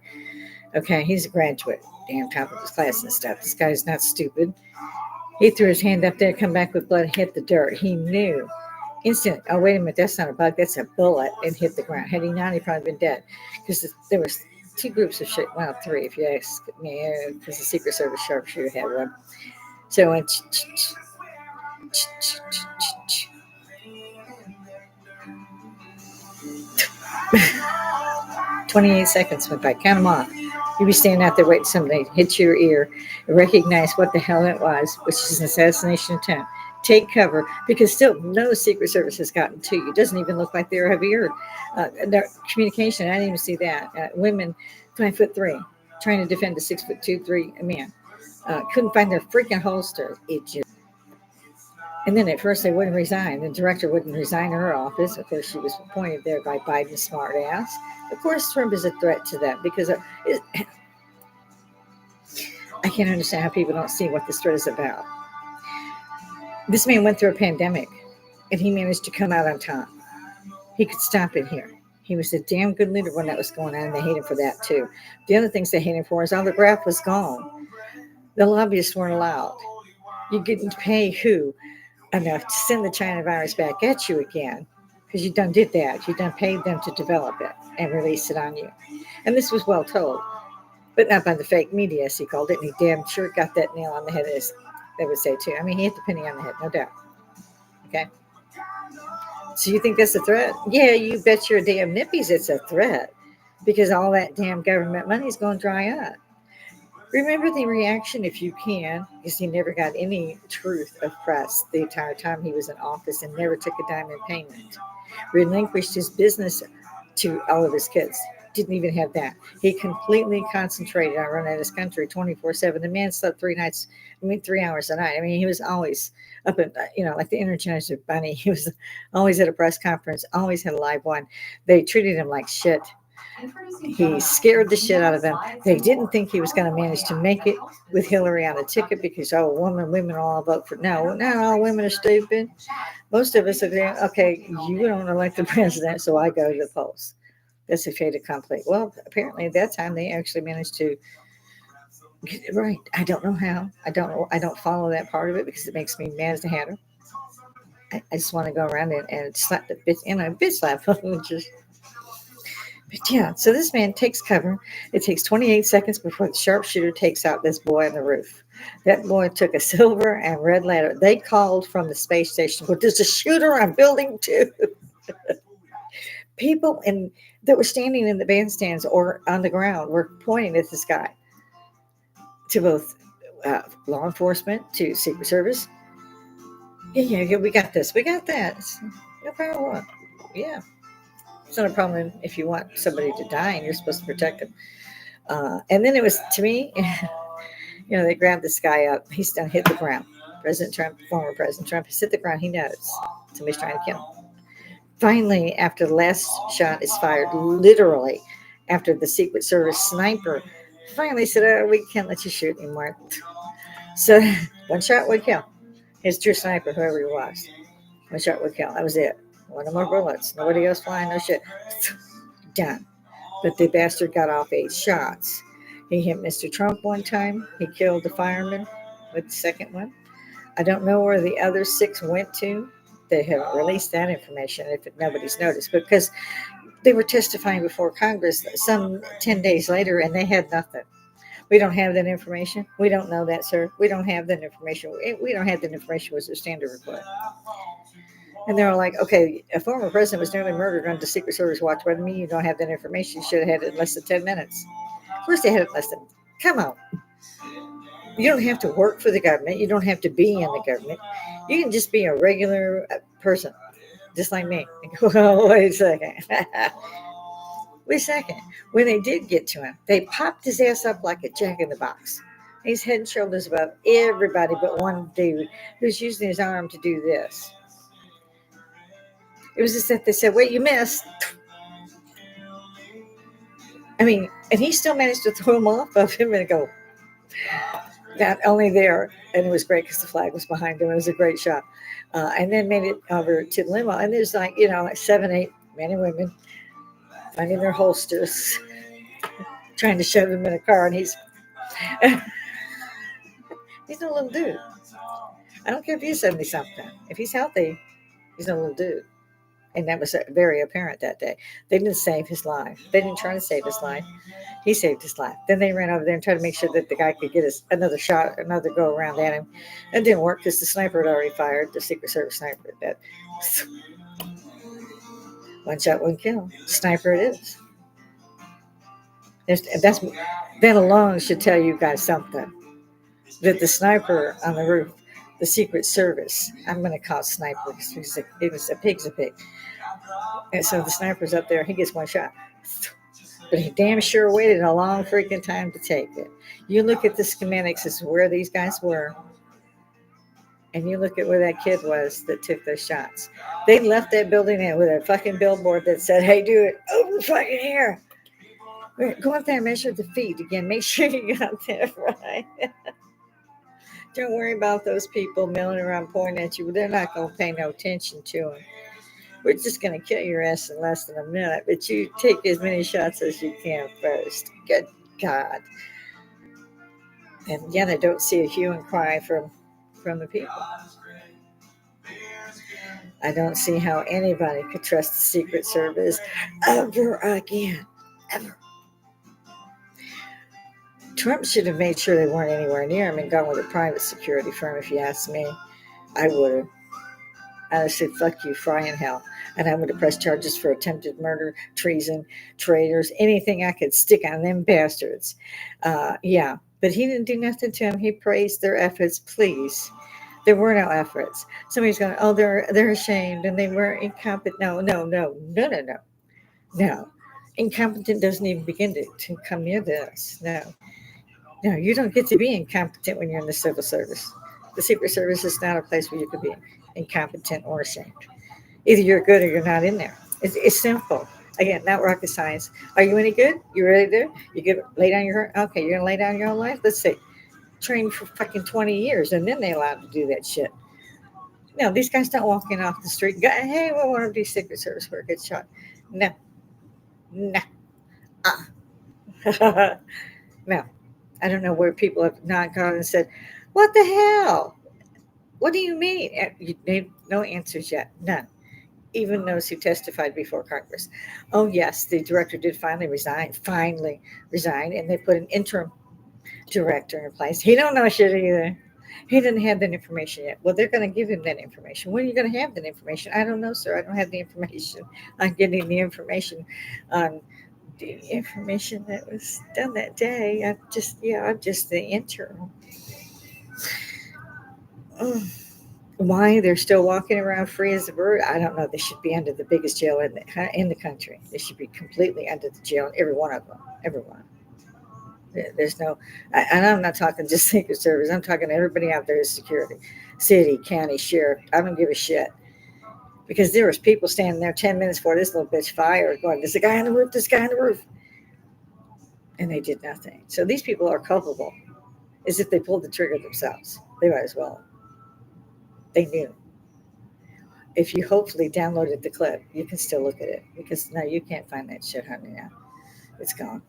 [SPEAKER 1] Okay, he's a graduate, damn top of his class and stuff. This guy's not stupid. He threw his hand up there, come back with blood, hit the dirt. He knew instantly. Oh, wait a minute, that's not a bug, that's a bullet, and hit the ground. Had he not, he'd probably been dead. Because there was two groups of shit. Well, three, if you ask me, because the Secret Service sharpshooter had one. So it went 28 seconds went by. Count them off. You'd be standing out there waiting for somebody to hit your ear and recognize what the hell it was, which is an assassination attempt. Take cover, because still no Secret Service has gotten to you. It doesn't even look like they're heavy heard. Their communication, I didn't even see that. Women, 5'3", trying to defend a 6'2", 3 man. Couldn't find their freaking holster. It just. And then at first they wouldn't resign. The director wouldn't resign her office. Of course, she was appointed there by Biden's smart ass. Of course, Trump is a threat to them because I can't understand how people don't see what this threat is about. This man went through a pandemic, and he managed to come out on top. He could stop it here. He was a damn good leader when that was going on, and they hate him for that, too. The other things they hate him for is all the graft was gone. The lobbyists weren't allowed. You didn't pay who enough to send the China virus back at you again, because you done did that. You done paid them to develop it and release it on you. And this was well told, but not by the fake media, as he called it. And he damn sure got that nail on the head, as they would say, too. I mean, he hit the penny on the head, no doubt. Okay? So you think that's a threat? Yeah, you bet your damn nippies it's a threat, because all that damn government money is going to dry up. Remember the reaction, if you can, because he never got any truth of press the entire time he was in office and never took a dime in payment. Relinquished his business to all of his kids. Didn't even have that. He completely concentrated on running this country 24/7. The man slept 3 hours a night. I mean, he was always up at, like the Energizer Bunny. He was always at a press conference, always had a live one. They treated him like shit. He scared the shit out of them. They didn't think he was going to manage to make it with Hillary on the ticket because, women all vote for. No, not all women are stupid. Most of us are saying, okay, you don't elect the president, so I go to the polls. That's a fait accompli. Well, apparently at that time they actually managed to get it right. I don't know how. I don't follow that part of it because it makes me mad as a hatter. I just want to go around and slap the bitch, bitch slap. Just But yeah, so this man takes cover. It takes 28 seconds before the sharpshooter takes out this boy on the roof. That boy took a silver and red ladder. They called from the space station, well, there's a shooter on building 2. People that were standing in the bandstands or on the ground were pointing at this guy, to both law enforcement, to Secret Service. Yeah, we got this. We got that. No problem. Yeah. It's not a problem if you want somebody to die and you're supposed to protect them. And then it was, to me, they grabbed this guy up. He's done hit the ground. President Trump, former President Trump, has hit the ground. He knows somebody's trying to kill him. Finally, after the last shot is fired, literally after the Secret Service sniper finally said, "Oh, we can't let you shoot anymore." So one shot would kill. His true sniper, whoever he was. One shot would kill. That was it. One or more bullets. Nobody else flying, no shit. Done. But the bastard got off 8 shots. He hit Mr. Trump one time. He killed the fireman with the second one. I don't know where the other 6 went to. They haven't released that information if nobody's noticed, because they were testifying before Congress some 10 days later and they had nothing. We don't have that information. We don't know that, sir. We don't have that information. We don't have that information was their standard report. And they're all like, okay, a former president was nearly murdered under Secret Service watch. What do you mean you don't have that information? You should have had it in less than 10 minutes. Of course they had it in less than, come on. You don't have to work for the government. You don't have to be in the government. You can just be a regular person, just like me. Well, wait a second. Wait a second. When they did get to him, they popped his ass up like a jack in the box. He's head and shoulders above everybody but one dude who's using his arm to do this. It was just that they said, wait, you missed. I mean, and he still managed to throw him off of him and go, not only there, and it was great because the flag was behind him. It was a great shot. And then made it over to the limo. And there's like 7, 8 men and women finding their holsters, trying to shove him in a car. And he's no little dude. I don't care if he's 70 something. If he's healthy, he's no little dude. And that was very apparent that day. They didn't save his life. They didn't try to save his life. He saved his life. Then they ran over there and tried to make sure that the guy could get another shot, another go around at him. It didn't work because the sniper had already fired, the Secret Service sniper. That one shot, one kill. Sniper it is. That alone should tell you guys something. That the sniper on the roof, the Secret Service, I'm going to call it sniper because it was a pig's a pig. And so the sniper's up there, he gets one shot. But he damn sure waited a long freaking time to take it. You look at the schematics as where these guys were, and you look at where that kid was that took those shots. They left that building in with a fucking billboard that said, hey, do it over fucking here. Go up there and measure the feet again. Make sure you got that right. Don't worry about those people milling around pointing at you. They're not going to pay no attention to them. We're just going to kill your ass in less than a minute, but you take as many shots as you can first. Good God. And yet I don't see a hue and cry from the people. I don't see how anybody could trust the Secret Service ever again. Ever. Trump should have made sure they weren't anywhere near him and gone with a private security firm, if you ask me. I would have. I would have said, fuck you, fry in hell. And I would have pressed charges for attempted murder, treason, traitors, anything I could stick on them bastards. Yeah, but he didn't do nothing to him. He praised their efforts, please. There were no efforts. Somebody's going, oh, they're ashamed and they were incompetent. No. Incompetent doesn't even begin to come near this. No, you don't get to be incompetent when you're in the civil service. The Secret Service is not a place where you can be incompetent or ashamed. Either you're good or you're not in there. It's simple. Again, not rocket science. Are you any good? You ready to? You get lay down your okay. You're gonna lay down your own life. Let's see. Train for fucking 20 years, and then they allowed to do that shit. No, these guys don't walk in off the street. And go, hey, we want to do Secret Service for a good shot. No. No. No. I don't know where people have not gone and said, what the hell? What do you mean? No answers yet. None. even those who testified before Congress. Oh, yes, the director did finally resign, and they put an interim director in place. He don't know shit either. He didn't have that information yet. Well, they're going to give him that information. When are you going to have that information? I don't know, sir. I don't have the information. I'm getting the information on the information that was done that day. I'm just the interim. Ugh. Why they're still walking around free as a bird, I don't know. They should be under the biggest jail in the country. They should be completely under the jail, every one of them, everyone. There's no, and I'm not talking just Secret Service. I'm talking to everybody out there is security, city, county, sheriff. I don't give a shit because there was people standing there 10 minutes before this little bitch fired, going, "There's a guy on the roof. This guy on the roof," and they did nothing. So these people are culpable. As if they pulled the trigger themselves. They might as well. They knew. If you hopefully downloaded the clip, you can still look at it because now you can't find that shit, honey. Now it's gone.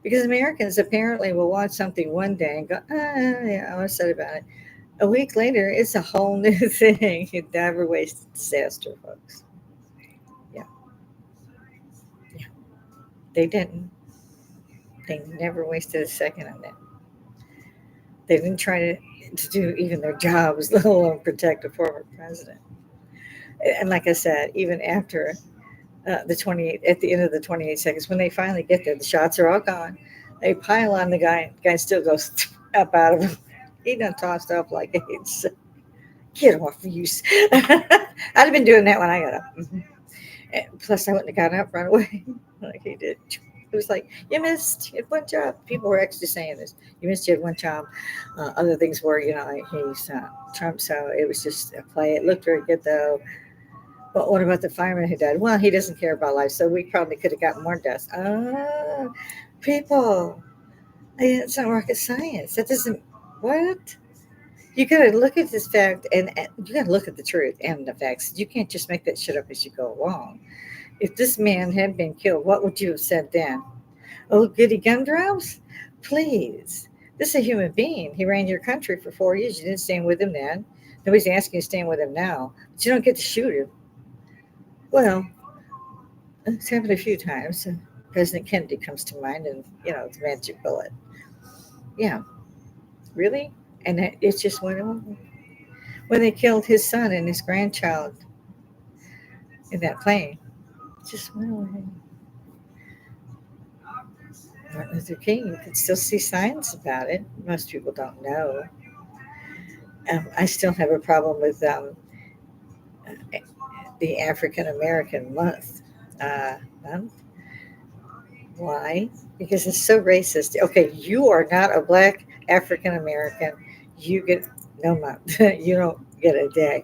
[SPEAKER 1] Because Americans apparently will watch something one day and go, yeah, I was said about it. A week later, it's a whole new thing. It never wasted disaster, folks. Yeah, yeah. They didn't. They never wasted a second on that. They didn't try to do even their jobs, let alone protect a former president. And like I said, even after the 28, at the end of the 28 seconds, when they finally get there, the shots are all gone. They pile on the guy. The guy still goes up out of him. He done tossed up like it's get off you. I'd have been doing that when I got up. And plus, I wouldn't have gotten up right away like he did. It was like, you missed. You had one job. People were actually saying this. You missed. You had one job. Other things were, like he's Trump. So it was just a play. It looked very good, though. But what about the fireman who died? Well, he doesn't care about life. So we probably could have gotten more deaths. People. It's not rocket science. That doesn't. What? You got to look at this fact and you got to look at the truth and the facts. You can't just make that shit up as you go along. If this man had been killed, what would you have said then? Oh, goody gumdrops? Please. This is a human being. He ran your country for 4 years. You didn't stand with him then. Nobody's asking you to stand with him now. But you don't get to shoot him. Well, it's happened a few times. President Kennedy comes to mind and, the magic bullet. Yeah. Really? And it just went on. When they killed his son and his grandchild in that plane, it just went away. Martin Luther King, you can still see signs about it. Most people don't know. I still have a problem with the African American month. Why? Because it's so racist. Okay, you are not a black African American. You get no month. You don't get a day.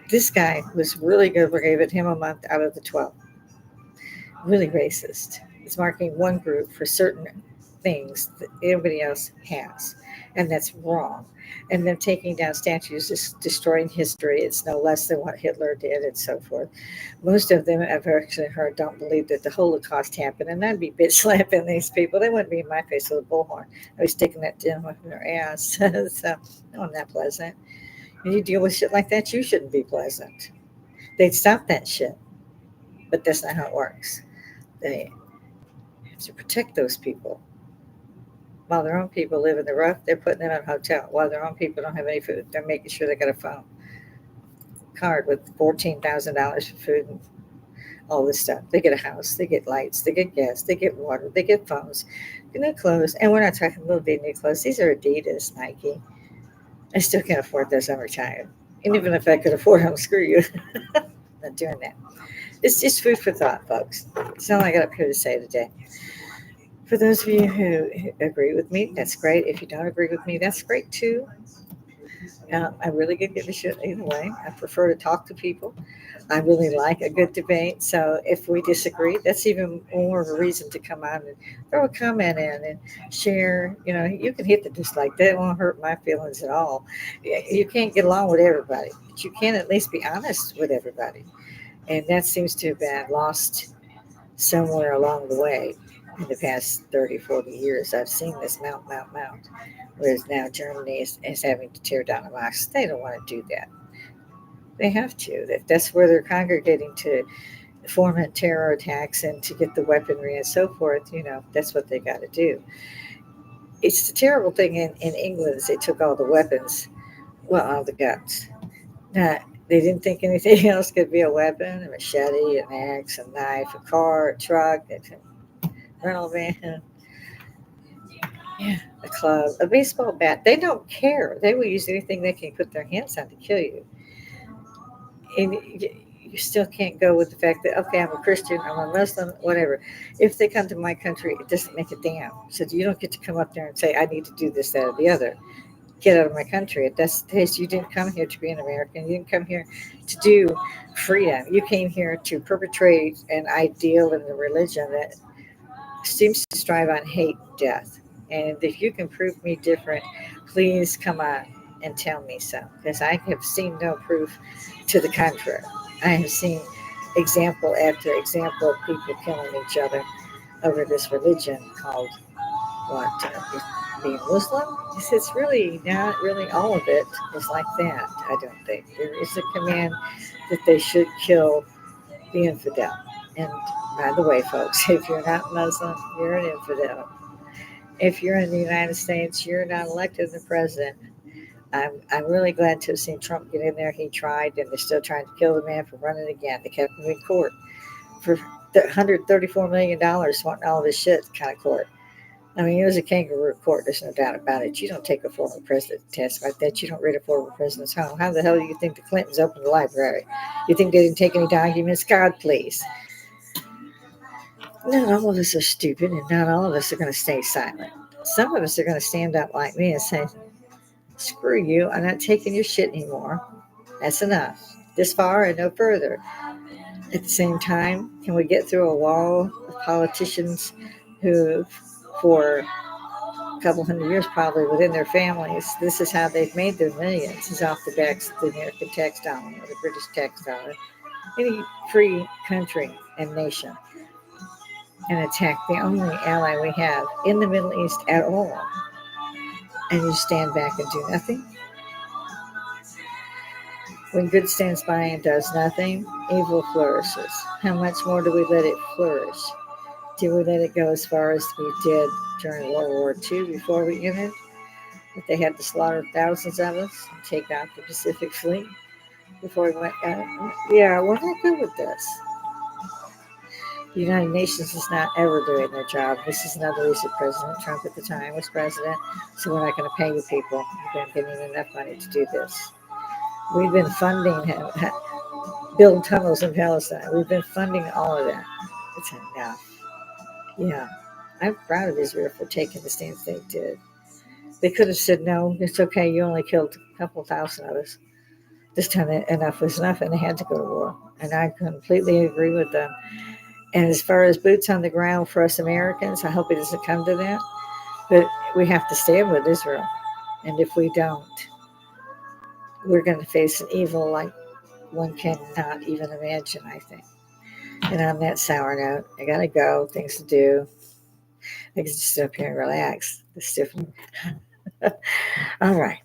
[SPEAKER 1] This guy was really good. We're giving him a month out of the 12. Really racist. It's marking one group for certain things that everybody else has. And that's wrong. And them taking down statues is destroying history. It's no less than what Hitler did and so forth. Most of them, I've actually heard, don't believe that the Holocaust happened. And I'd be bitch slapping these people. They wouldn't be in my face with a bullhorn. I'd be sticking that dim up in their ass. So, no, I'm not pleasant. When you deal with shit like that, you shouldn't be pleasant. They'd stop that shit. But that's not how it works. They have to protect those people. While their own people live in the rough, they're putting them in a hotel. While their own people don't have any food, they're making sure they got a phone card with $14,000 for food and all this stuff. They get a house, they get lights, they get gas, they get water, they get phones, new clothes. And we're not talking little bitty new clothes. These are Adidas, Nike. I still can't afford those. I'm retired. And even if I could afford them, screw you. Not doing that. It's just food for thought, folks. That's all I got up here to say today. For those of you who agree with me, that's great. If you don't agree with me, that's great too. I really could give a shit either way. I prefer to talk to people. I really like a good debate. So if we disagree, that's even more of a reason to come on and throw a comment in and share. You can hit the dislike. That won't hurt my feelings at all. You can't get along with everybody, but you can at least be honest with everybody. And that seems to have been lost somewhere along the way. In the past 30, 40 years, I've seen this mount. Whereas now Germany is having to tear down the mosques. They don't want to do that. They have to. That's where they're congregating to foment terror attacks and to get the weaponry and so forth. That's what they got to do. It's the terrible thing in England is they took all the weapons, well, all the guns. Now, they didn't think anything else could be a weapon: a machete, an axe, a knife, a car, a truck, a rental van, yeah, a club, a baseball bat. They don't care. They will use anything they can put their hands on to kill you. And you still can't go with the fact that, okay, I'm a Christian, I'm a Muslim, whatever. If they come to my country, it doesn't make a damn. So you don't get to come up there and say, I need to do this, that, or the other. Get out of my country. If that's the case, you didn't come here to be an American. You didn't come here to do freedom. You came here to perpetrate an ideal and a religion that seems to strive on hate and death. And if you can prove me different, please come on and tell me so. Because I have seen no proof to the contrary. I have seen example after example of people killing each other over this religion called what? Being Muslim? It's really not really all of it is like that, I don't think. There is a command that they should kill the infidel. And by the way, folks, if you're not Muslim, you're an infidel. If you're in the United States, you're not elected the president. I'm really glad to have seen Trump get in there. He tried, and they're still trying to kill the man for running again. They kept him in court for $134 million wanting all this shit kind of court. I mean, it was a kangaroo court. There's no doubt about it. You don't take a former president to test like that. You don't raid a former president's home. How the hell do you think the Clintons opened the library? You think they didn't take any documents? God, please. Not all of us are stupid, and not all of us are going to stay silent. Some of us are going to stand up like me and say, screw you, I'm not taking your shit anymore. That's enough. This far and no further. At the same time, can we get through a wall of politicians who, for a couple hundred years probably within their families, this is how they've made their millions, is off the backs of the American tax dollar or the British tax dollar, any free country and nation, and attack the only ally we have in the Middle East at all, and you stand back and do nothing? When good stands by and does nothing, evil flourishes. How much more do we let it flourish? Do we let it go as far as we did during World War II before we entered? That they had to slaughter thousands of us and take out the Pacific Fleet before we went out? Yeah, we're not good with this. The United Nations is not ever doing their job. This is another reason President Trump at the time was president. So we're not going to pay you people. We've been getting enough money to do this. We've been funding him, build tunnels in Palestine. We've been funding all of that. It's enough. Yeah, I'm proud of Israel for taking the stance they did. They could have said, no, it's okay, you only killed a couple thousand of us. This time enough was enough, and they had to go to war. And I completely agree with them. And as far as boots on the ground for us Americans, I hope it doesn't come to that. But we have to stand with Israel. And if we don't, we're going to face an evil like one cannot even imagine, I think. And on that sour note, I got to go. Things to do. I can just sit up here and relax. It's different. All right.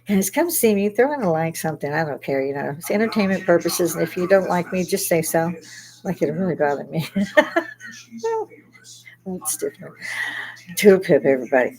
[SPEAKER 1] Guys, come see me. Throw in a like, something. I don't care. It's entertainment purposes. And if you don't like me, just say so. Like it really bothered me. Well, it's different. To a pip, everybody.